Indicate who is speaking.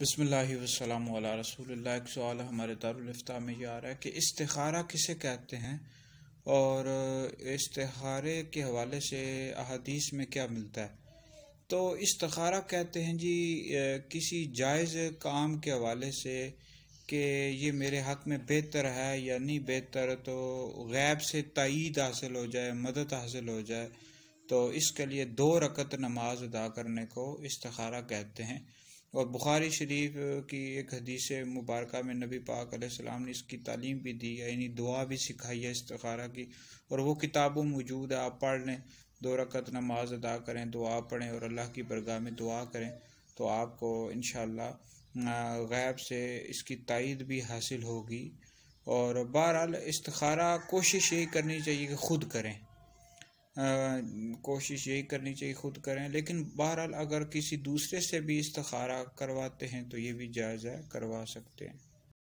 Speaker 1: बिस्मिल्लाहि वस्सलामु अला रसूलिल्लाह। एक सवाल हमारे दारुल इफ्ता में ये आ रहा है कि इस्तिखारा किसे कहते हैं और इस्तिखारे के हवाले से अहादीस में क्या मिलता है। तो इस्तिखारा कहते हैं जी किसी जायज़ काम के हवाले से कि ये मेरे हक़ में बेहतर है या नहीं बेहतर, तो गैब से तायीद हासिल हो जाए, मदद हासिल हो जाए, तो इसके लिए 2 रकत नमाज अदा करने को इस्तिखारा कहते हैं। और बुखारी शरीफ की एक हदीस मुबारक में नबी पाक अलैहिस्सलाम ने इसकी तालीम भी दी है, यानी दुआ भी सिखाई है इस्तिखारा की, और वो किताबों मौजूद है, आप पढ़ लें। 2 रकत नमाज अदा करें, दुआ पढ़ें और अल्लाह की बरगाह में दुआ करें, तो आपको इंशाअल्लाह गैब से इसकी तायीद भी हासिल होगी। और बहरहाल इस्तिखारा कोशिश यही करनी चाहिए कि ख़ुद करें, कोशिश यही करनी चाहिए ख़ुद करें, लेकिन बहरहाल अगर किसी दूसरे से भी इस्तिखारा करवाते हैं तो ये भी जायज़ है, करवा सकते हैं।